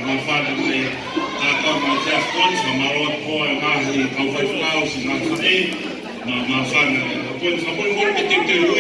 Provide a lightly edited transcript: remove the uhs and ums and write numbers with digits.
mafana mai ka ma te kon sa maro po ma hi ka fa flau si ma fa e ma mafana ko sa po ko te te